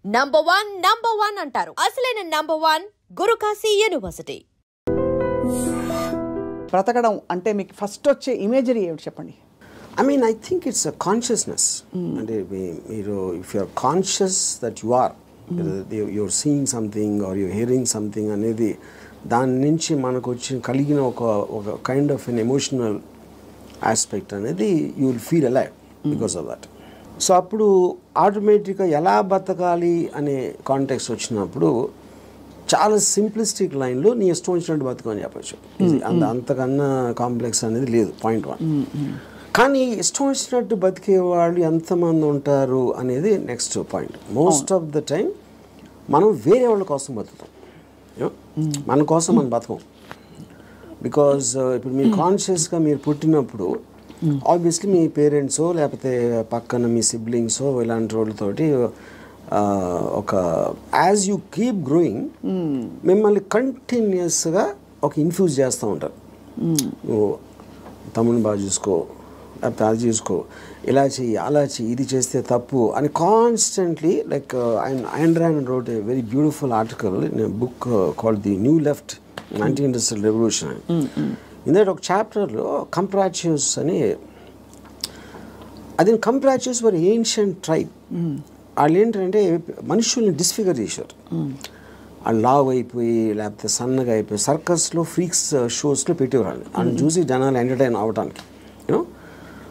Number one అంటారు. అసలైన number one Guru Kashi university. బ్రతకడం అంటే మీకు ఫస్ట్ వచ్చే ఇమేజరీ ఏమిటి చెప్పండి? I mean, I think it's a consciousness. And if you're conscious that you are, you're seeing something or you're hearing something, అనేది దాని నుంచి మనకు వచ్చి కలిగిన ఒక kind of an emotional aspect అనేది you will feel alive because of that. So అప్పుడు ఆటోమేటిక్గా ఎలా బతకాలి అనే కాంటెక్స్ట్ వచ్చినప్పుడు చాలా సింప్లిస్టిక్ లైన్లో నీ ఇష్టం వచ్చినట్టు బతుకు అని చెప్పచ్చు. అంతకన్నా కాంప్లెక్స్ అనేది లేదు, పాయింట్ 1. కానీ ఇష్టం వచ్చినట్టు బతికే వాళ్ళు ఎంతమంది ఉంటారు అనేది next point. Most of the time మనం వేరే వాళ్ళ కోసం బతుకుతాం, మన కోసం మనం బతకం. బికాజ్ ఇప్పుడు మీరు కాన్షియస్గా మీరు పుట్టినప్పుడు ఆబ్వియస్లీ మీ పేరెంట్సో లేకపోతే పక్కన మీ సిబ్లింగ్సో ఇలాంటి వాళ్ళతోటి ఒక యాజ్ యూ కీప్ గ్రోయింగ్ మిమ్మల్ని కంటిన్యూస్గా ఒక ఇన్ఫ్యూజ్ చేస్తూ ఉంటారు. నువ్వు తమ్ముని బాగా చూసుకో, లేకపోతే అది చూసుకో, ఇలా చెయ్యి, అలా చెయ్యి, ఇది చేస్తే తప్పు అని constantly. Like Ayn Rand wrote a very beautiful article in a book called The New Left, Anti-Industrial Revolution. In that ఒక చాప్టర్లో కంప్రాచ్యూస్ అని, అది కంప్రాచ్యూస్ వర్ ఏన్షియంట్ ట్రైబ్. వాళ్ళు ఏంటంటే మనుషుల్ని డిస్ఫిగర్ చేశారు. వాళ్ళు లావ్ అయిపోయి లేకపోతే సన్నగా అయిపోయి సర్కస్లో ఫ్రీక్స్ షోస్లో పెట్టేవాళ్ళు. వాళ్ళని చూసి జనాలు ఎంటర్టైన్ అవ్వడానికి. యూనో,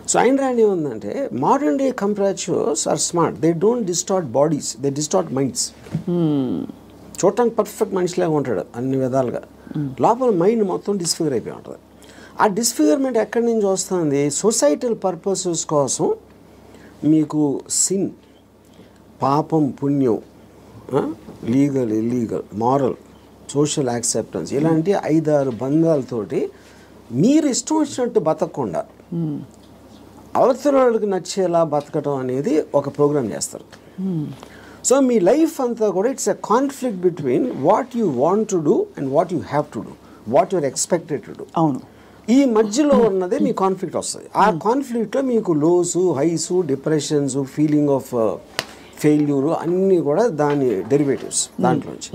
సో Ayn Rand ఏముందంటే modern day comprachicos are smart. They don't distort bodies, they distort minds. చూడటానికి పర్ఫెక్ట్ మనిషిలాగా ఉంటాడు అన్ని విధాలుగా, లోపల మైండ్ మొత్తం డిస్ఫిగర్ అయిపోయి ఉంటుంది. ఆ డిస్ఫిగర్మెంట్ ఎక్కడి నుంచి వస్తుంది? సొసైటల్ పర్పసెస్ కోసం మీకు సిన్, పాపం, పుణ్యం, legal, illegal, moral, social acceptance, ఇలాంటి 5-6 బంధాలతోటి మీరు ఇష్టం వచ్చినట్టు బతకకుండా అవతల వాళ్ళకి నచ్చేలా బతకటం అనేది ఒక ప్రోగ్రామ్ చేస్తారు. సో మీ లైఫ్ అంతా కూడా it's a conflict between what you want to do and what you have to do, what you're expected to do. అవును, ఈ మధ్యలో ఉన్నదే మీ కాన్ఫ్లిక్ట్ వస్తుంది. ఆ కాన్ఫ్లిక్ట్లో మీకు lows, highs, depressions, feeling of failure అన్నీ కూడా దాని డెరివేటివ్స్ దాంట్లోంచి.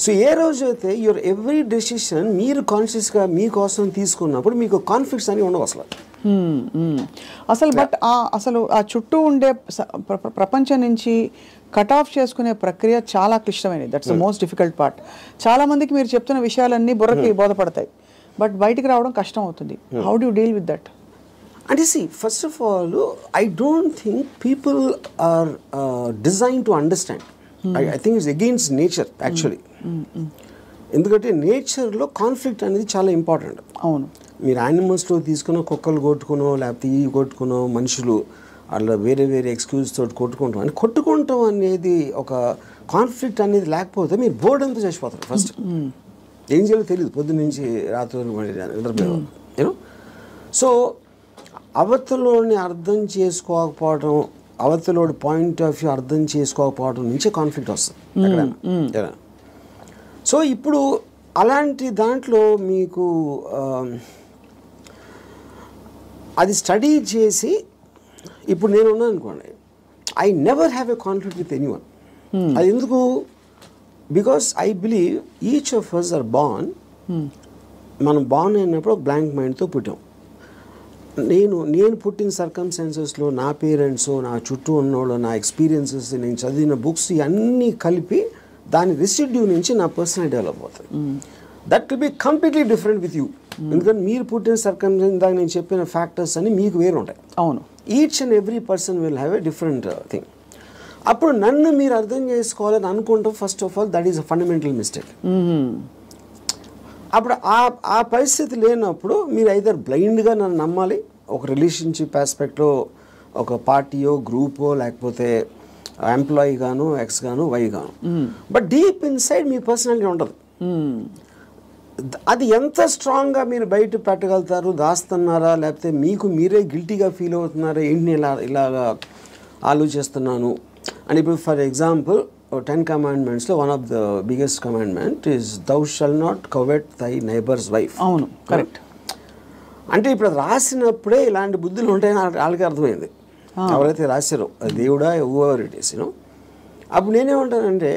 సో ఏ రోజైతే యువర్ ఎవ్రీ డెసిషన్ మీరు కాన్షియస్గా మీకోసం తీసుకున్నప్పుడు మీకు కాన్ఫ్లిక్ట్స్ అని ఉండవు అసలు. బట్ అసలు ఆ చుట్టూ ఉండే ప్రపంచం నుంచి కట్ ఆఫ్ చేసుకునే ప్రక్రియ చాలా క్లిష్టమైనది. That's the most difficult part. చాలా మందికి మీరు చెప్తున్న విషయాలన్నీ బుర్రకి బోధపడతాయి, బట్ బయటికి రావడం కష్టం అవుతుంది. How do you deal with that? అంటే see, first of all, I don't think people are designed to understand. I think it's against nature actually. ఎందుకంటే నేచర్లో కాన్ఫ్లిక్ట్ అనేది చాలా ఇంపార్టెంట్. అవును, మీరు యానిమల్స్లో తీసుకున్న కుక్కలు కొట్టుకునో లేకపోతే ఈ కొట్టుకునో మనుషులు అలా వేరే వేరే ఎక్స్క్యూజ్ తోటి కొట్టుకుంటాం అని కొట్టుకుంటాం అనేది ఒక కాన్ఫ్లిక్ట్ అనేది లేకపోతే మీరు బోర్డు అంతా చచ్చిపోతారు. ఫస్ట్ ఏం చేయాలో తెలియదు, పొద్దున్న నుంచి రాత్రి నిద్రపోయేవాళ్ళు. యూనో, సో అవతలోని అర్థం చేసుకోకపోవడం, అవతలోడి పాయింట్ ఆఫ్ వ్యూ అర్థం చేసుకోకపోవడం నుంచే కాన్ఫ్లిక్ట్ వస్తుంది ఎక్కడైనా. సో ఇప్పుడు అలాంటి దాంట్లో మీకు అది స్టడీ చేసి ఇప్పుడు నేను ఉన్నాను అనుకోండి, I never have a conflict with anyone. అది ఎందుకు? Because I believe each of us are born. మనం బార్న్ అయినప్పుడు ఒక బ్లాంక్ మైండ్తో పుట్టాం. నేను పుట్టిన సర్కమ్స్టాన్సెస్లో నా పేరెంట్స్, నా చుట్టూ ఉన్నోళ్ళు, నా ఎక్స్పీరియన్సెస్, నేను చదివిన బుక్స్ ఇవన్నీ కలిపి దాని రెసిడ్యూ నుంచి నా పర్సనాలిటీ డెవలప్ అవుతుంది. That will be completely different with you. ఎందుకంటే మీరు పుట్టిన సర్కమ్స్టాన్స్, దాకా నేను చెప్పిన ఫ్యాక్టర్స్ అన్ని మీకు వేరు ఉంటాయి. అవును, each and every person will have a different thing. అప్పుడు నన్ను మీరు అర్థం చేసుకోవాలని అనుకుంటాం. First of all that is a fundamental mistake. అప్పుడు ఆ పరిస్థితి లేనప్పుడు మీరు ఐదర్ బ్లైండ్గా నన్ను నమ్మాలి, ఒక రిలేషన్షిప్ ఆస్పెక్ట్లో ఒక పార్టీయో గ్రూపో లేకపోతే ఎంప్లాయీ గాను, ఎక్స్ గాను, వై గాను. But deep inside me personality ఉండదు. అది ఎంత స్ట్రాంగ్గా మీరు బయట పెట్టగలుగుతారు, దాస్తున్నారా లేకపోతే మీకు మీరే గిల్టీగా ఫీల్ అవుతున్నారా, ఏంటి ఇలాగా ఆలోచిస్తున్నాను అని. ఇప్పుడు ఫర్ ఎగ్జాంపుల్ 10 commandmentsలో one of the biggest commandment is thou shalt not covet thy neighbour's wife. అవును, కరెక్ట్. అంటే ఇప్పుడు రాసినప్పుడే ఇలాంటి బుద్ధులు ఉంటాయని వాళ్ళకి అర్థమైంది. ఎవరైతే రాశారో దేవుడా ఎవర్ ఇట్ ఈస్, యూనో. అప్పుడు నేనేమంటానంటే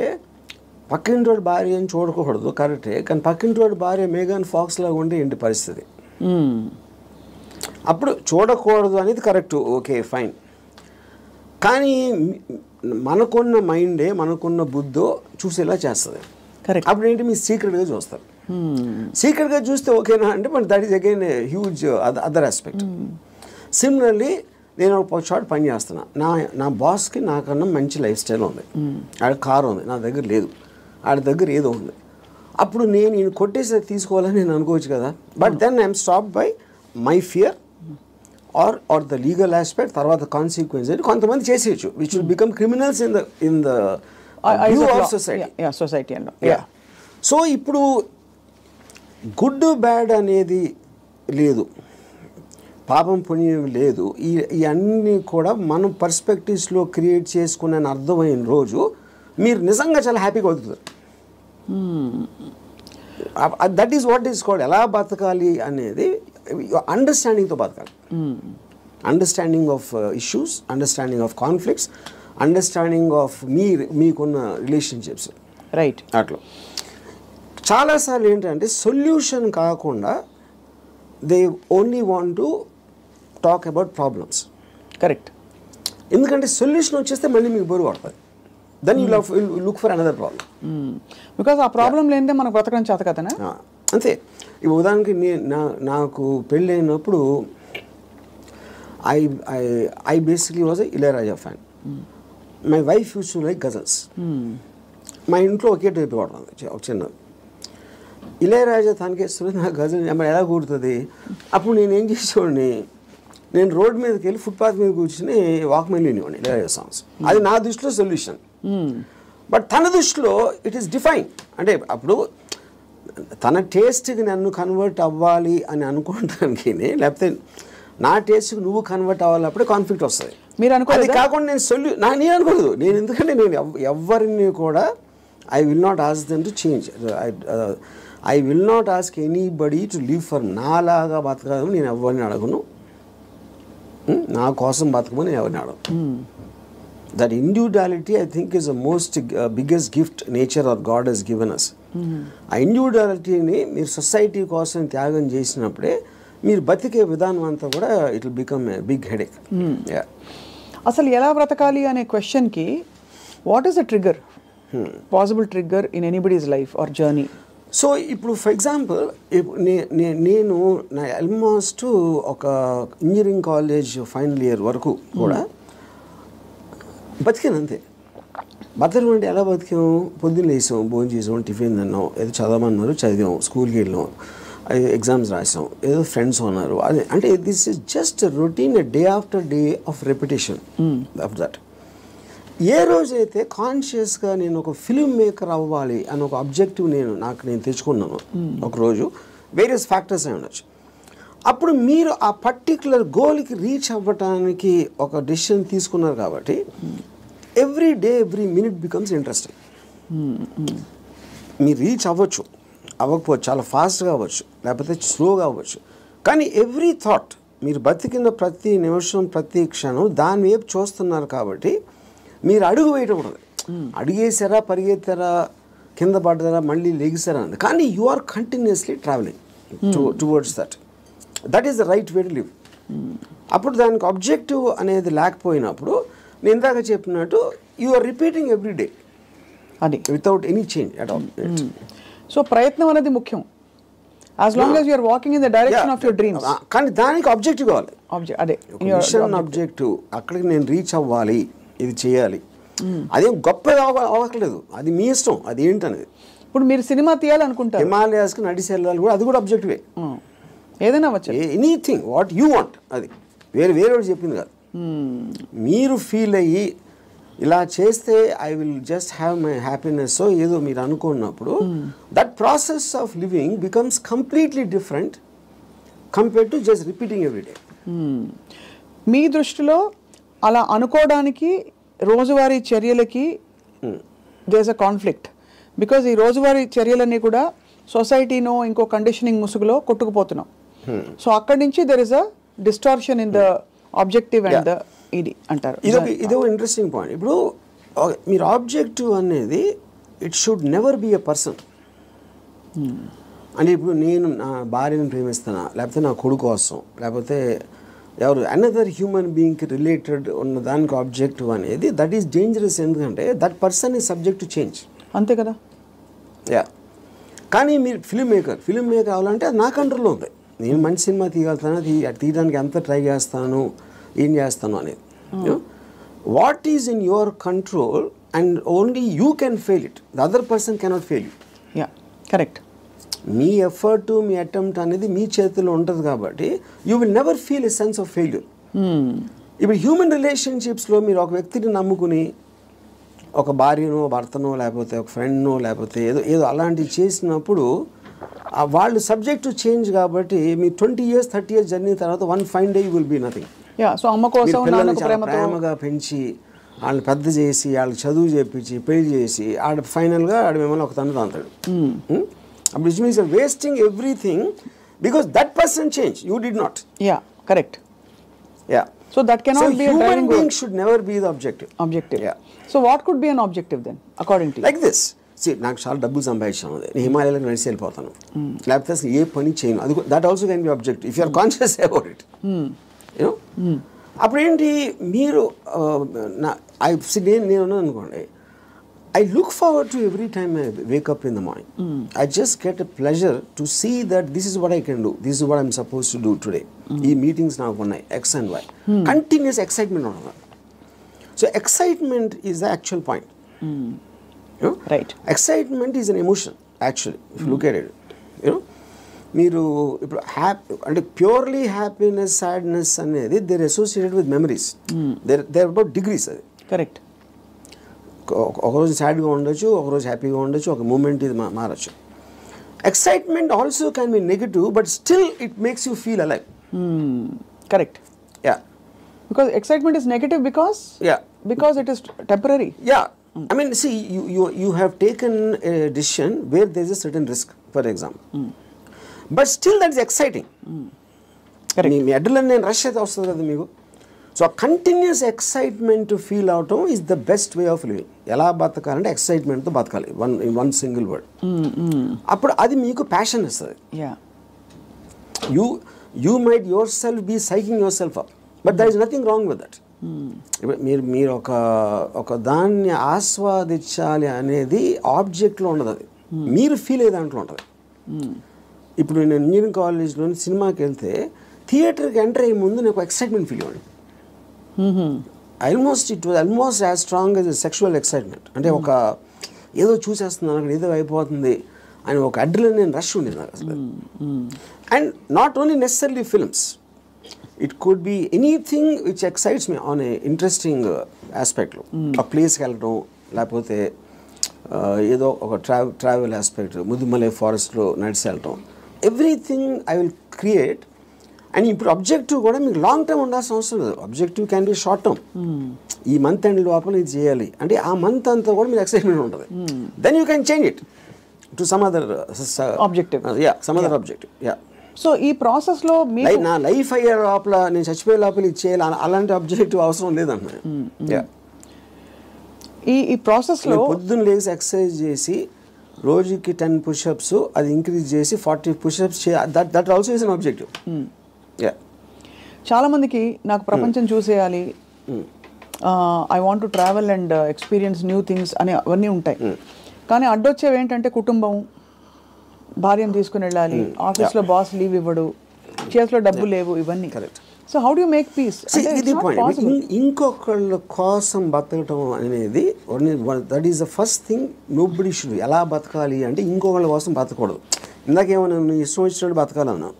పక్కింటోడి భార్య అని చూడకూడదు కరెక్టే, కానీ పక్కింటోడి భార్య మేఘన్ ఫాక్స్ లాగా ఉంటే ఏంటి పరిస్థితి? అప్పుడు చూడకూడదు అనేది కరెక్ట్, ఓకే ఫైన్. కానీ మనకున్న మైండే మనకున్న బుద్ధో చూసేలా చేస్తుంది. కరెక్ట్. అప్పుడు ఏంటి మీరు సీక్రెట్గా చూస్తారు. సీక్రెట్గా చూస్తే ఓకేనా అంటే but that is again huge other aspect. Similarly నేను ఒక చోట పని చేస్తున్నా, నా బాస్కి నాకన్నా మంచి లైఫ్ స్టైల్ ఉంది, ఆడ కారు ఉంది, నా దగ్గర లేదు, ఆడ దగ్గర ఏదో ఉంది. అప్పుడు నేను ఈయన కొట్టేసి తీసుకోవాలని నేను అనుకోవచ్చు కదా, but then I'm stop by my fear or the legal aspect, తర్వాత కాన్సిక్వెన్స్ అని కొంతమంది చేసేయచ్చు which will become criminals in the view of society. So ఇప్పుడు గుడ్ బ్యాడ్ అనేది లేదు, పాపం పుణ్యం లేదు, ఇవన్నీ కూడా మనం పర్స్పెక్టివ్స్లో క్రియేట్ చేసుకునే అర్థమైన రోజు మీరు నిజంగా చాలా హ్యాపీగా బతుకుతారు. That is what is called ఎలా బతకాలి అనేది అండర్స్టాండింగ్తో బతకాలి. Understanding of issues, understanding of conflicts, understanding of మీకున్న రిలేషన్షిప్స్. రైట్. అట్లా చాలాసార్లు ఏంటంటే సొల్యూషన్ కాకుండా they only want to talk about problems. Correct. ఎందుకంటే సొల్యూషన్ వచ్చేస్తే మళ్ళీ మీకు బరువు పడుతుంది, then you look for another problem. Because ఆ ప్రాబ్లం లేనిదే మనకు బ్రతకడం చేత కదనా. అంతే. ఇప్పుడు ఉదాహరణకి నాకు పెళ్ళి అయినప్పుడు I basically was Ilaiyaraaja fan. My wife use to like ghazals. మా ఇంట్లో ఒకే టైప్ పడుతుంది చిన్నది. ఇళయరాజా తనకేస్తుంది, నాకు గజల్ ఎలా కూడుతుంది. అప్పుడు నేను ఏం చేసేవాడిని, నేను రోడ్ మీదకి వెళ్ళి ఫుట్పాత్ మీద కూర్చుని వాక్మెన్ వినేవాడిని ఇళయరాజా సాంగ్స్. అది నా దృష్టిలో సొల్యూషన్. బట్ తన దృష్టిలో ఇట్ ఈస్ డిఫైన్. అంటే అప్పుడు తన టేస్ట్కి నన్ను కన్వర్ట్ అవ్వాలి అని అనుకోవడానికి, లేకపోతే నా టేస్ట్కి నువ్వు కన్వర్ట్ అవ్వాలప్పుడే కాన్ఫ్లిక్ట్ వస్తుంది. మీరు అనుకోవాలి కాకుండా నేను అనుకోలేదు. నేను ఎందుకంటే నేను ఎవరిని కూడా I will not ask them to change. I will not ask anybody to live for నాలాగా బతకమని నేను ఎవరిని అడగను, నా కోసం బతకమని నేను ఎవరిని అడగను. That individuality I think is the most biggest gift nature or God he's given us. ఆ ఇండివిజువాలిటీని మీరు సొసైటీ కోసం త్యాగం చేసినప్పుడే మీరు బతికే విధానం అంతా కూడా it will become a big headache. అసలు ఎలా బ్రతకాలి అనే క్వశ్చన్కి what is the trigger, possible trigger in anybody's life or journey? So ఇప్పుడు ఫర్ ఎగ్జాంపుల్ నేను నా ఆల్మోస్ట్ ఒక ఇంజనీరింగ్ కాలేజ్ ఫైనల్ ఇయర్ వరకు కూడా బతికాను అంతే. బతకడం అంటే ఎలా బతికాము, పొద్దున్న లేసాం, భోజనం చేసాం, టిఫిన్ తిన్నాం, ఏదో చదవమన్నారు చదివాం, స్కూల్కి వెళ్ళాం, ఎగ్జామ్స్ రాసాం, ఏదో ఫ్రెండ్స్ ఉన్నారు. అదే అంటే this is just routine day after day of repetition of that. ఏ రోజైతే కాన్షియస్గా నేను ఒక ఫిల్మ్ మేకర్ అవ్వాలి అని ఒక అబ్జెక్టివ్ నేను తెచ్చుకున్నాను ఒకరోజు, వేరియస్ ఫ్యాక్టర్స్ అయి ఉండొచ్చు, అప్పుడు మీరు ఆ పర్టిక్యులర్ గోల్కి రీచ్ అవ్వటానికి ఒక డెసిషన్ తీసుకున్నారు కాబట్టి every day every minute becomes interesting. మీరు రీచ్ అవ్వచ్చు, అవ్వకపోవచ్చు, చాలా ఫాస్ట్గా అవ్వచ్చు, లేకపోతే స్లోగా అవ్వచ్చు, కానీ ఎవ్రీ థాట్ మీరు బతికిన ప్రతి నిమిషం ప్రతి క్షణం దాని వైపు చూస్తున్నారు కాబట్టి మీరు అడుగు వేయటం ఉండదు. అడిగేసారా, పరిగెత్తారా, కింద పడ్డారా, మళ్ళీ లెగిసారా అన్నది, కానీ you are continuously travelling towards that is the right way to live. అప్పుడు దానికి ఆబ్జెక్టివ్ అనేది లేకపోయినప్పుడు నేను ఇందాక చెప్పినట్టు you are repeating every day అది without any change at all. So ప్రయత్నం అనేది ముఖ్యం, as long as you are walking in the direction of your dreams. కానీ దానికి ఆబ్జెక్టివ్ కావాలి, అదే మిషన్ ఆబ్జెక్టివ్. అక్కడికి నేను రీచ్ అవ్వాలి, ఇది చేయాలి, అదేం గొప్ప అవ్వట్లేదు, అది మీ ఇష్టం, అది ఏంటనేది. ఇప్పుడు మీరు సినిమా తీయాలనుకుంటారు, హిమాలయాస్కి నడిచి వెళ్ళాలి కూడా, అది కూడా ఆబ్జెక్టివే. ఏదైనా అవ్వచ్చు, ఎనీథింగ్ వాట్ యూ వాంట్, అది వేరే చెప్పింది కాదు. మీరు ఫీల్ అయ్యి ఇలా చేస్తే I will just have my happiness ఏదో మీరు అనుకున్నప్పుడు that process of living becomes completely different compare to just repeating every day. మీ దృష్టిలో అలా అనుకోవడానికి రోజువారీ చర్యలకి there is a conflict, because ఈ రోజువారీ చర్యలన్నీ కూడా సొసైటీనో ఇంకో కండిషనింగ్ ముసుగులో కొట్టుకుపోతున్నాం. సో అక్కడి నుంచి there is a distortion in the objective and the ఇది అంటారు. ఇదో ఇంట్రెస్టింగ్ పాయింట్. ఇప్పుడు మీరు ఆబ్జెక్టివ్ అనేది it should never be a person. అంటే ఇప్పుడు నేను నా భార్యను ప్రేమిస్తున్నా, లేకపోతే నా కొడుకు కోసం, లేకపోతే ఎవరు అనదర్ హ్యూమన్ బీయింగ్కి రిలేటెడ్ ఉన్న దానికి ఆబ్జెక్టివ్ అనేది దట్ ఈస్ డేంజరస్. ఎందుకంటే that person is subject to change. అంతే కదా. యా, కానీ మీరు ఫిల్మ్ మేకర్ అవ్వాలంటే అది నా కంట్రోల్లో ఉంది. నేను మంచి సినిమా తీయగలుగుతాను, తీయడానికి ఎంత ట్రై చేస్తాను, ఏం చేస్తాను అనేది. What is in your control and only you can fail it, the other person cannot fail you. Yeah, correct. Me effort, me attempt అనేది మీ చేతిలో ఉంటుంది కాబట్టి you will never feel a sense of failure. ఇప్పుడు human రిలేషన్షిప్స్లో మీరు ఒక వ్యక్తిని నమ్ముకుని ఒక భార్యనో భర్తనో లేకపోతే ఒక ఫ్రెండ్నో లేకపోతే ఏదో అలాంటివి చేసినప్పుడు వాళ్ళు సబ్జెక్ట్ టు చేంజ్ కాబట్టి మీ 20 years 30 years జర్నీ తర్వాత one fine day you will be nothing. So అమ్మ కోసం ప్రేమగా పెంచి వాళ్ళని పెద్ద చేసి వాళ్ళకి చదువు చేపించి పెళ్లి చేసి ఫైనల్గా మిమ్మల్ని ఒక తను తాంతాడు. అప్పుడు it means wasting everything because that person change, you did not. Yeah, correct. Yeah, so that cannot be a driving being should never be the objective. Yeah. So what could be an objective then according to you? Like this, see, నాకు చాలా డబ్బులు సంపాదించాను, నేను హిమాలయాలకు నడిచి వెళ్ళిపోతాను, లేకపోతే అసలు ఏ పని చేయను, అది that also can be objective if you are conscious about it. You know, అప్పుడేంటి మీరు నేను అనుకోండి, I look forward to every time I wake up in the morning. I just get a pleasure to see that this is what I can do. This is what I'm supposed to do today. These meetings now one X and Y. Continuous excitement on that. So excitement is the actual point. You know? Right. Excitement is an emotion actually. If you look at it, you know, మీరు ఇప్పుడు అంటే purely happiness, sadness అనేది they're associated with memories. They're about degrees. అది correct. ఒకరోజు సాడ్గా ఉండొచ్చు, ఒకరోజు హ్యాపీగా ఉండొచ్చు, ఒక మూమెంట్ ఇది మారచ్చు. Excitement also can be negative but still it makes you feel alive. Correct. Yeah, because excitement is negative because it is temporary. Yeah, I mean, see, you have taken a decision where there is a certain risk, for example. But still that is exciting. Correct. Me adrenaline rush అయితే వస్తుంది కదా మీకు. So continuous excitement feel అవటం is the best way of living. ఎలా బతకాలంటే ఎక్సైట్మెంట్తో బతకాలి, one single word. అప్పుడు అది మీకు ప్యాషన్ ఇస్తుంది. You might yourself be psyching yourself up, but there is nothing wrong with that. మీరు ఒక దాన్ని ఆస్వాదించాలి అనేది ఆబ్జెక్ట్లో ఉండదు, అది మీరు ఫీల్ అయ్యే దాంట్లో ఉంటుంది. ఇప్పుడు నేను ఇంజనీరింగ్ కాలేజ్లో సినిమాకి వెళ్తే థియేటర్కి ఎంటర్ అయ్యే ముందు నాకు ఎక్సైట్మెంట్ ఫీల్ అవ్వండి. It was almost as strong as sexual excitement. అంటే ఒక ఏదో చూసేస్తున్నాను అక్కడ ఏదో అయిపోతుంది అని ఒక అడ్రినలిన్ రష్ ఉండేది నాకు అసలు. And not only necessary films, it could be anything which excites me on a interesting ఆస్పెక్ట్లో. ఆ ప్లేస్కి వెళ్ళటం, లేకపోతే ఏదో ఒక ట్రావెల్ ఆస్పెక్ట్, ముదుమలై ఫారెస్ట్లో నడిచి వెళ్ళటం, everything I will create. And ఇప్పుడు అబ్జెక్టివ్ కూడా మీకు లాంగ్ టర్మ్ ఉండాల్సిన అవసరం లేదు. Objective can be short term. ఈ మంత్ ఎండ్ లోపల ఇది చేయాలి అంటే ఆ మంత్ అంతా కూడా మీకు ఎక్సైట్మెంట్ ఉంటుంది. Then you can change it to some other objective. Some other objective. So ఈ ప్రాసెస్లో నా లైఫ్ అయ్యే లోపల, నేను చచ్చిపోయే లోపల ఇది చేయాలి అలాంటి ఆబ్జెక్టివ్ అవసరం లేదన్న. ఈ ప్రాసెస్లో పొద్దున్న లేసి ఎక్సర్సైజ్ చేసి రోజుకి 10 push-ups అది ఇంక్రీజ్ చేసి 40 push-ups that also is an objective. చాలా మందికి నాకు ప్రపంచం చూసేయాలి, I want to travel and experience new things అని అవన్నీ ఉంటాయి. కానీ అడ్డొచ్చేవి ఏంటంటే కుటుంబం, భార్యను తీసుకుని వెళ్ళాలి, ఆఫీస్లో బాస్ లీవ్ ఇవ్వడు, చేతిలో డబ్బు లేవు, ఇవన్నీ. So how do you make peace? ఇది పాయింట్. ఇంకొకళ్ళ కోసం బతకటం అనేది that is the first thing nobody should. ఎలా బతకాలి అంటే ఇంకొకళ్ళ కోసం బతకూడదు. ఇందాకేమన్నా నువ్వు ఇష్టం వచ్చినట్టు బతకాలన్నా,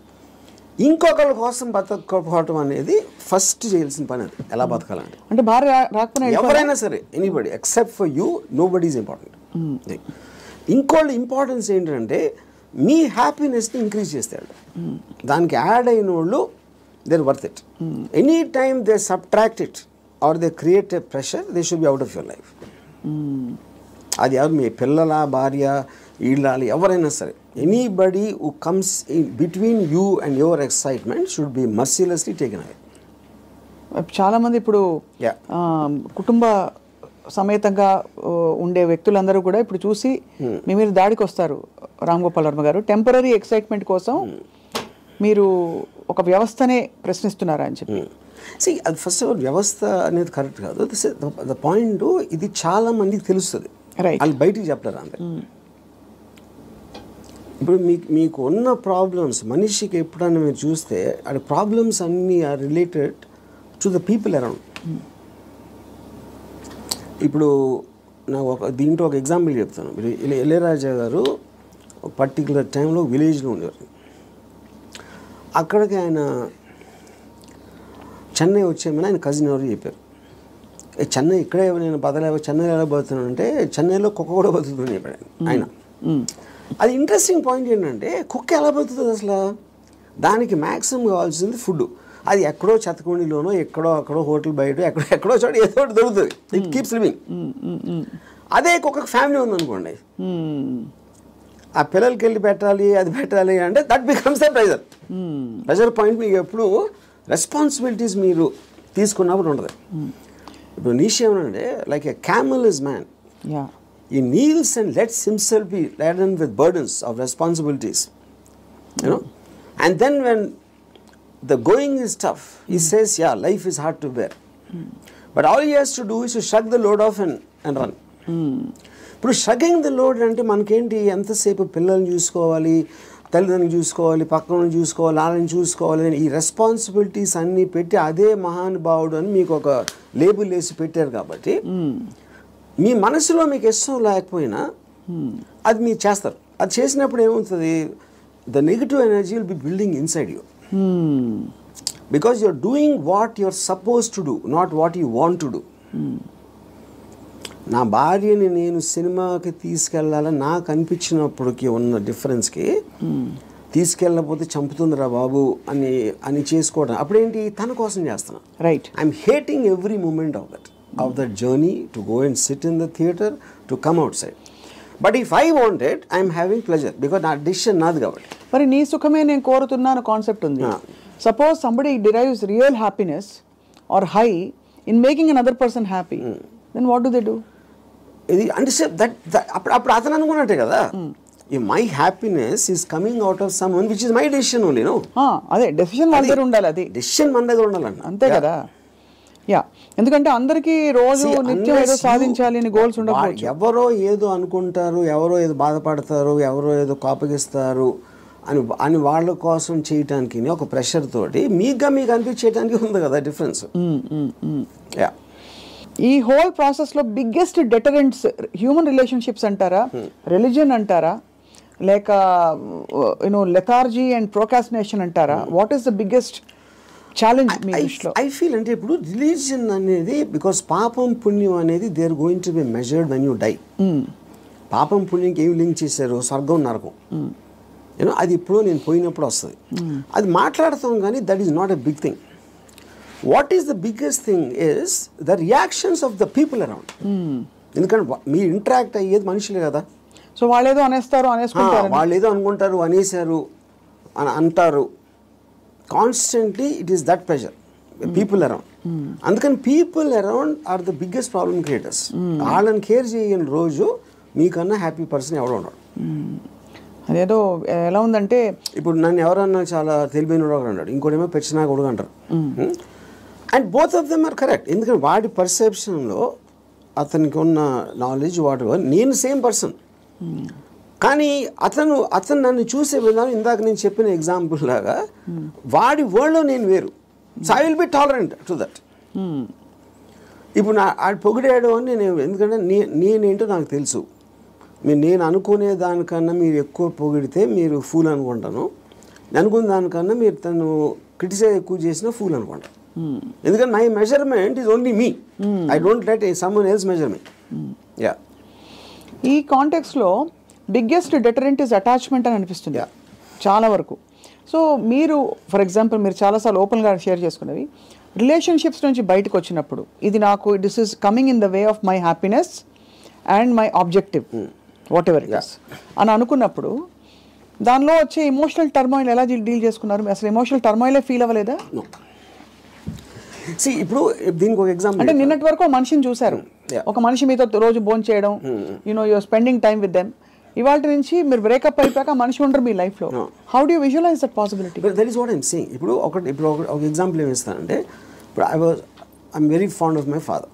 ఇంకొకళ్ళ కోసం బతకపోవటం అనేది ఫస్ట్ చేయాల్సిన పని. అది ఎలా బతకాలంటే, అంటే భార్య రాకపోయినా ఎవరైనా సరే, anybody except for you, nobody is important. ఇంకోళ్ళ ఇంపార్టెన్స్ ఏంటంటే మీ హ్యాపీనెస్ని ఇంక్రీజ్ చేస్తాడు. దానికి యాడ్ అయిన వాళ్ళు they're worth it. Any time they subtract it or they create a pressure, they should be out of your life. అది ఎవరు, మీ పిల్లల, భార్య, ఈళ్ళాలి, ఎవరైనా సరే, anybody who comes in between you and your excitement should be mercilessly taken away. చాలామంది ఇప్పుడు కుటుంబ సమేతంగా ఉండే వ్యక్తులందరూ కూడా ఇప్పుడు చూసి మీ మీద దాడికి వస్తారు. రామ్ గోపాల్ వర్మ గారు టెంపరీ ఎక్సైట్మెంట్ కోసం మీరు ఒక వ్యవస్థనే ప్రశ్నిస్తున్నారా అని చెప్పి. అది ఫస్ట్ ఆఫ్ ఆల్ వ్యవస్థ అనేది కరెక్ట్ కాదు. ద పాయింట్ ఇది చాలా మందికి తెలుస్తుంది, వాళ్ళు బయటికి చెప్తారు అంతే. ఇప్పుడు మీకు ఉన్న ప్రాబ్లమ్స్ మనిషికి ఎప్పుడన్నా మీరు చూస్తే అది ప్రాబ్లమ్స్ అన్నీ are related to the people around. ఇప్పుడు నాకు దీంట్లో ఒక ఎగ్జాంపుల్ చెప్తాను. ఇళయరాజా గారు ఒక పర్టికులర్ టైంలో విలేజ్లో ఉండేవారు. అక్కడికి ఆయన చెన్నై వచ్చేమని ఆయన కజిన్ ఎవరు చెప్పారు, చెన్నై ఇక్కడే నేను బతలేవో చెన్నై ఎలా బతుకుతున్నాను అంటే చెన్నైలో కుక్క కూడా బతుకుతుంది చెప్పాడు ఆయన. అది ఇంట్రెస్టింగ్ పాయింట్ ఏంటంటే కుక్క ఎలా బతుకుతుంది అసలు, దానికి మ్యాక్సిమం కావాల్సింది ఫుడ్. అది ఎక్కడో చెత్తకుండిలోనో ఎక్కడో హోటల్ బయట ఎక్కడో చోట ఏదో ఒకటి దొరుకుతుంది. It keeps living. అదే కుక్క ఫ్యామిలీ ఉందనుకోండి, ఆ పిల్లలకి వెళ్ళి పెట్టాలి అది పెట్టాలి అంటే that becomes the pressure point. మీకు ఎప్పుడు రెస్పాన్సిబిలిటీస్ మీరు తీసుకున్నప్పుడు ఉండదు. ఇప్పుడు నీషే ఏమనంటే like a camel is man, he kneels and lets himself be laden with burdens of responsibilities, you know, and then when the going is tough, he says, yeah, life is hard to bear, but all he has to do is to shrug the load off and run. ఇప్పుడు షగ్గింగ్ the load అంటే మనకేంటి, ఎంతసేపు పిల్లల్ని చూసుకోవాలి, తల్లిదండ్రులు చూసుకోవాలి, పక్కన చూసుకోవాలి, వాళ్ళని చూసుకోవాలి, ఈ రెస్పాన్సిబిలిటీస్ అన్నీ పెట్టి అదే మహానుభావుడు అని మీకు ఒక లేబుల్ వేసి పెట్టారు. కాబట్టి మీ మనసులో మీకు ఇష్టం లేకపోయినా అది మీరు చేస్తారు. అది చేసినప్పుడు ఏమవుతుంది, the negative energy will be building inside you, because you're doing what you're suppose to do, not what you want to do. నా భార్యని నేను సినిమాకి తీసుకెళ్ళాలని నాకు అనిపించినప్పటికీ ఉన్న డిఫరెన్స్కి తీసుకెళ్ళకపోతే చంపుతుందిరా బాబు అని చేసుకోవడం అప్పుడేంటి, తన కోసం చేస్తున్నా. Right. I'm hating every moment of that journey to go and sit in the theater, to come outside. But if I want it, I am having pleasure because నా decision నాది కాబట్టి. మరి నీ సుఖమే నేను కోరుతున్నాను కాన్సెప్ట్ ఉంది. Suppose somebody derives real happiness or high in making another person happy, then what do they do? ఇది అంటే అప్పుడు అతను అనుకున్నట్టే కదా, my happiness is coming out of someone which is my decision only. No, అదే decision మన దగ్గర ఉండాలి, అది డెసిషన్ మన దగ్గర ఉండాలంట, అంతే కదా. యా, ఎందుకంటే అందరికీ రోజు నిత్యం ఏదో సాధించాలి అని గోల్స్ ఉండకపోవచ్చు. ఎవరో ఏదో అనుకుంటారు, ఎవరో ఏదో బాధపడతారు, ఎవరో ఏదో కోపగిస్తారు అని వాళ్ళ కోసం చేయటానికి ఒక ప్రెషర్ తోటి మీకు అనిపించేయడానికి ఉంది కదా డిఫరెన్స్. యా, ఈ హోల్ ప్రాసెస్ లో బిగ్గెస్ట్ డెటరెంట్స్ హ్యూమన్ రిలేషన్షిప్స్ అంటారా, రిలీజియన్ అంటారా, లేక లెథార్జీ అండ్ ప్రోకాస్టినేషన్ అంటారా? What is the biggest challenge మీ దృష్టిలో? ఐ ఫీల్ అంటే ఇప్పుడు రిలీజియన్ అనేది, బికాస్ పాపం పుణ్యం అనేది they are going to be measured when you die. పాపం పుణ్యంకి ఏమి లింక్ చేశారు, స్వర్గం నరకం, యూనో అది ఇప్పుడు నేను పోయినప్పుడు వస్తుంది. అది మాట్లాడతాం కానీ that is not a big thing. What is the biggest thing is the reactions of the people around. ఎందుకంటే మీరు ఇంటరాక్ట్ అయ్యేది మనుషులే కదా. సో వాళ్ళేదో అనేస్తారు, వాళ్ళు ఏదో అనుకుంటారు, అనేసారు అని అంటారు. Constantly it is that pressure people around. అందుకని people around are the biggest problem creators. వాళ్ళని కేర్ చేయని రోజు మీకన్నా హ్యాపీ పర్సన్ ఎవడో ఉన్నాడు. అదేదో ఎలా ఉందంటే, ఇప్పుడు నన్ను ఎవరన్నా చాలా తెలివైన వాడు అన్నాడు, ఇంకోటేమో పెచ్చినా కొడుకు అంటారు. And both of them are correct. ఎందుకంటే వాడి పర్సెప్షన్లో అతనికి ఉన్న నాలెడ్జ్ వాటి నేను సేమ్ పర్సన్, కానీ అతను నన్ను చూసే విధానం ఇందాక నేను చెప్పిన ఎగ్జాంపుల్ లాగా వాడి వరల్డ్లో నేను వేరు. So I will be tolerant to that. ఇప్పుడు ఆడు పొగిడాడు అని నేను, ఎందుకంటే నేనేంటో నాకు తెలుసు. నేను అనుకునే దానికన్నా మీరు ఎక్కువ పొగిడితే మీరు ఫూల్ అనుకుంటాను, అనుకున్న దానికన్నా మీరు తను క్రిటిసైజ్ ఎక్కువ చేసినా ఫూల్ అనుకుంటాను. ఎందుకంటే my measurement is only me, I don't let someone else measure me. Yeah, ఈ కాంటెక్స్లో బిగ్గెస్ట్ డెటరెంట్ ఇస్ అటాచ్మెంట్ అని అనిపిస్తుంది చాలా వరకు. సో మీరు ఫర్ ఎగ్జాంపుల్ మీరు చాలాసార్లు ఓపెన్గా షేర్ చేసుకునేవి, రిలేషన్షిప్స్ నుంచి బయటకు వచ్చినప్పుడు ఇది నాకు this is coming in the way of my happiness and my objective what ever it is అని అనుకున్నప్పుడు దానిలో వచ్చే ఎమోషనల్ టర్మాయిల్ ఎలా డీల్ చేసుకున్నారు? అసలు ఎమోషనల్ టర్మాయిలే ఫీల్ అవ్వలేదా? ఇప్పుడు దీనికి ఒక ఎగ్జాంపుల్ అంటే నిన్నటి వరకు మనిషిని చూశారు, ఒక మనిషి మీతో రోజు భోంచేయడం చేయడం, you're spending time with them. ఇవాళ నుంచి మీరు బ్రేకప్ అయిపోయాక మనిషి ఉండరు మీ లైఫ్లో. How do you visualise that possibility? That is what I'm saying. ఇప్పుడు ఒక ఎగ్జాంపుల్ ఏమి ఇస్తానంటే, ఇప్పుడు I'm very fond of my father.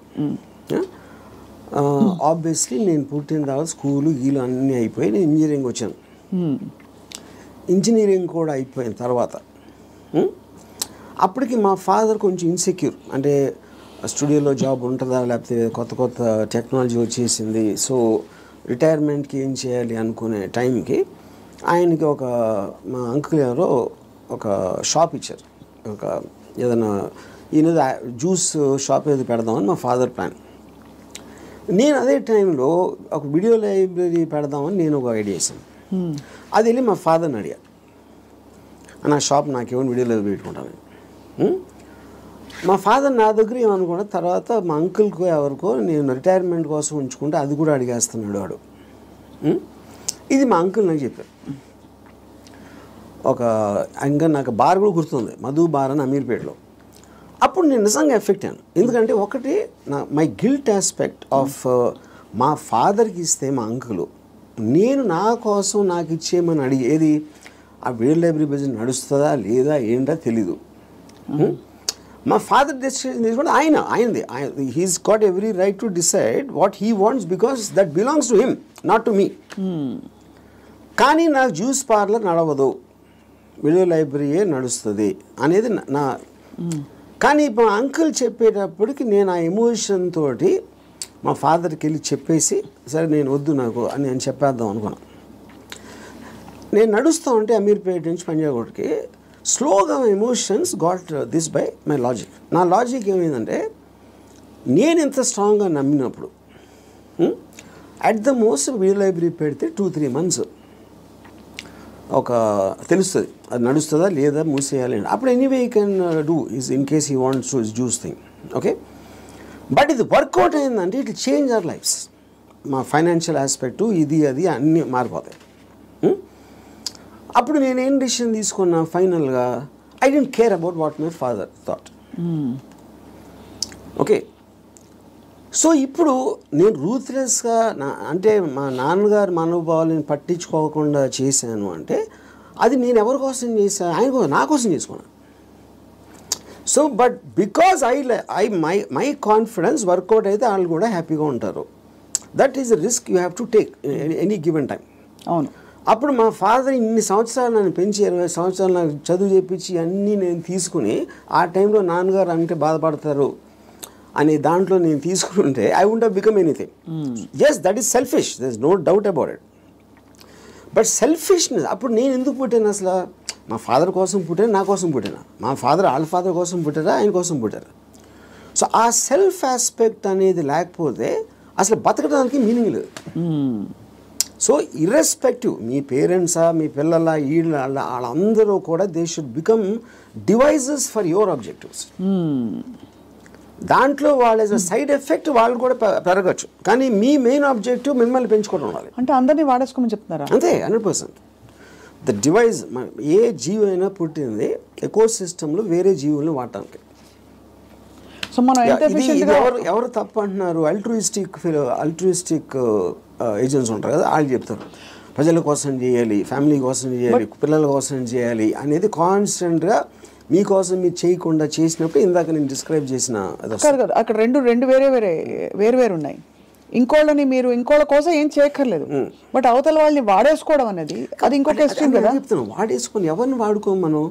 Obviously నేను పుట్టిన తర్వాత స్కూలు గీలు అన్నీ అయిపోయి నేను ఇంజనీరింగ్ వచ్చాను. ఇంజనీరింగ్ కూడా అయిపోయిన తర్వాత అప్పటికి మా ఫాదర్ కొంచెం ఇన్సెక్యూర్, అంటే స్టూడియోలో జాబ్ ఉంటుందా, లేకపోతే కొత్త కొత్త టెక్నాలజీ వచ్చేసింది, సో రిటైర్మెంట్కి ఏం చేయాలి అనుకునే టైంకి ఆయనకి మా అంకుల్ ఎవరో ఒక షాప్ ఇచ్చారు. ఒక ఏదైనా ఈయన జ్యూస్ షాప్ ఏది పెడదామని మా ఫాదర్ ప్లాన్. నేను అదే టైంలో ఒక వీడియో లైబ్రరీ పెడదామని నేను ఒక ఐడియా వేసాను. అది వెళ్ళి మా ఫాదర్ని అడిగా, నా షాప్ నాకేమో వీడియో లైబ్రరీ పెట్టుకుంటాను. మా ఫాదర్ నా దగ్గర ఏమనుకున్నా, తర్వాత మా అంకుల్కో ఎవరికో నేను రిటైర్మెంట్ కోసం ఉంచుకుంటే అది కూడా అడిగేస్తున్నాడు వాడు. ఇది మా అంకుల్ నాకు చెప్పారు. ఇంకా నాకు బార్ కూడా గుర్తుంది, మధు బార్ అని అమీర్పేటలో. అప్పుడు నేను నిజంగా ఎఫెక్ట్ అయ్యాను. ఎందుకంటే ఒకటి మై గిల్ట్ ఆస్పెక్ట్ ఆఫ్ మా ఫాదర్కి ఇస్తే మా అంకులు నేను నా కోసం నాకు ఇచ్చేయమని అడిగేది, ఆ వీడియో లైబ్రరీ బిజినెస్ నడుస్తుందా లేదా ఏంటో తెలీదు. మా ఫాదర్ డెసిషన్ తీసుకుంటే ఆయనది. He's got every right to decide what he wants because that belongs to him, not to me. కానీ నాకు జ్యూస్ పార్లర్ నడవదు, వీడియో లైబ్రరీయే నడుస్తుంది అనేది నా. కానీ మా అంకుల్ చెప్పేటప్పటికి నేను ఆ ఎమోషన్ తోటి మా ఫాదర్కి వెళ్ళి చెప్పేసి, సరే నేను వద్దు నాకు అని నేను చెప్పేద్దాం అనుకున్నాను. నేను నడుస్తూ ఉంటే అమీర్పేట నుంచి పంజాగుట్కి స్లోగా emotions got this by my logic. నా లాజిక్ ఏమైందంటే, నేను ఎంత స్ట్రాంగ్గా నమ్మినప్పుడు at the most video library పెడితే 2-3 months తెలుస్తుంది అది నడుస్తుందా లేదా మూసేయాలి. అప్పుడు anyway you can do is in case he wants to juice thing. Okay, but ఇది వర్కౌట్ అయిందంటే ఇట్ చేంజ్ అవర్ లైఫ్స్. మా ఫైనాన్షియల్ ఆస్పెక్టు ఇది అది అన్నీ మారిపోతాయి. అప్పుడు నేనేం డిసిషన్ తీసుకున్నా ఫైనల్గా, I don't care about what my father thought. Okay, so ఇప్పుడు నేను రూత్లెస్గా అంటే మా నాన్నగారు మనోభావాలను పట్టించుకోకుండా చేశాను అంటే అది నేను ఎవరి కోసం చేశాను? ఆయన కోసం, నా కోసం చేసుకున్నాను. So but because my confidence work out అయితే వాళ్ళు కూడా హ్యాపీగా ఉంటారు. That is the risk you have to take any given time. అవును. అప్పుడు మా ఫాదర్ ఇన్ని సంవత్సరాలు నన్ను పెంచి 20 సంవత్సరాలు నాకు చదువు చెప్పించి అన్నీ నేను తీసుకుని ఆ టైంలో నాన్నగారు అంటే బాధపడతారు అనే దాంట్లో నేను తీసుకుంటే I won't have become anything. Yes, that is selfish, there is no doubt about it. But సెల్ఫిష్నెస్, అప్పుడు నేను ఎందుకు పుట్టాను అసలు? మా ఫాదర్ కోసం పుట్టాను, నా కోసం పుట్టాను. మా ఫాదర్ వాళ్ళ ఫాదర్ కోసం పుట్టారా, ఆయన కోసం పుట్టారు. సో ఆ సెల్ఫ్ ఆస్పెక్ట్ అనేది లేకపోతే అసలు బతకడానికి మీనింగ్ లేదు. సో ఇర్రెస్పెక్టివ్ మీ పేరెంట్సా, మీ పిల్లల, వాళ్ళందరూ కూడా they should become devices for your objectives. దాంట్లో వాళ్ళ సైడ్ ఎఫెక్ట్ వాళ్ళు కూడా పెరగచ్చు, కానీ మీ మెయిన్ ఆబ్జెక్టివ్ మిమ్మల్ని పెంచుకోవడం ఉండాలి. అంటే అందరినీ వాడేసుకోమని చెప్తున్నారా? అంతే, 100%. ద డివైజ్, ఏ జీవి అయినా పుట్టింది ఎకో సిస్టంలో వేరే జీవులను వాడటానికి. సో మనం ఎవరు తప్పు అంటున్నారు? అల్ట్రూయిస్టిక్ ఏజెంట్స్ ఉంటారు కదా, వాళ్ళు చెప్తారు ప్రజల కోసం చేయాలి, ఫ్యామిలీ కోసం చేయాలి, పిల్లల కోసం చేయాలి అనేది కాన్స్టెంట్గా మీకోసం మీరు చేయకుండా చేసినప్పుడు ఇందాక నేను డిస్క్రైబ్ చేసిన అక్కడ రెండు వేరే ఉన్నాయి. ఇంకోళ్ళ కోసం ఏం చేయక్కర్లేదు, బట్ అవతల వాళ్ళని వాడేసుకోవడం అనేది అది ఇంకొక ఎక్స్ట్రీమ్ కదా. చెప్తాను, వాడేసుకొని ఎవరిని వాడుకోం మనం.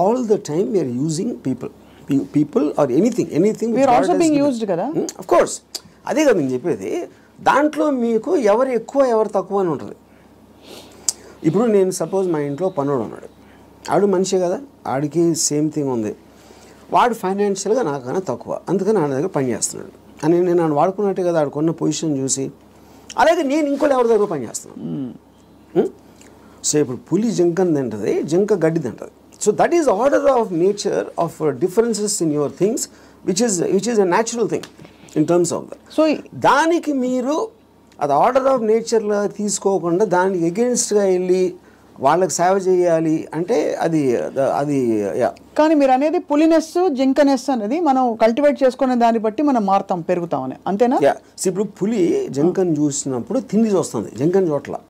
All the time we're using people are anything we're also being used కదా. ఆఫ్ కోర్స్, అదే కదా నేను చెప్పేది. దాంట్లో మీకు ఎవరు ఎక్కువ ఎవరు తక్కువ అని ఉంటుంది. ఇప్పుడు నేను సపోజ్ మా ఇంట్లో పనుడు ఉన్నాడు, ఆడు మనిషి కదా, ఆడికి సేమ్ థింగ్ ఉంది, వాడు ఫైనాన్షియల్గా నాకన్నా తక్కువ, అందుకని నా దగ్గర పని చేస్తున్నాడు అని నేను నన్ను వాడుకున్నట్టే కదా ఆడుకున్న పొజిషన్ చూసి. అలాగే నేను ఇంకోళ్ళు ఎవరి దగ్గర పని చేస్తున్నాను. సో ఇప్పుడు పులి జింకని తింటుంది, జింక గడ్డి తింటుంది. So that is order of nature of differences in your things which is a natural thing in terms of that. So దానికి మీరు అది ఆర్డర్ ఆఫ్ నేచర్లో తీసుకోకుండా దానికి ఎగెన్స్ట్గా వెళ్ళి వాళ్ళకి సేవ చేయాలి అంటే అది అది కానీ మీరు అనేది పులినెస్ జింకనెస్ అనేది మనం కల్టివేట్ చేసుకునే దాన్ని బట్టి మనం మారుతాం పెరుగుతామని అంతేనా? ఇప్పుడు పులి జింకను చూసినప్పుడు తిండి చూస్తుంది, జింకను చూడట్ల.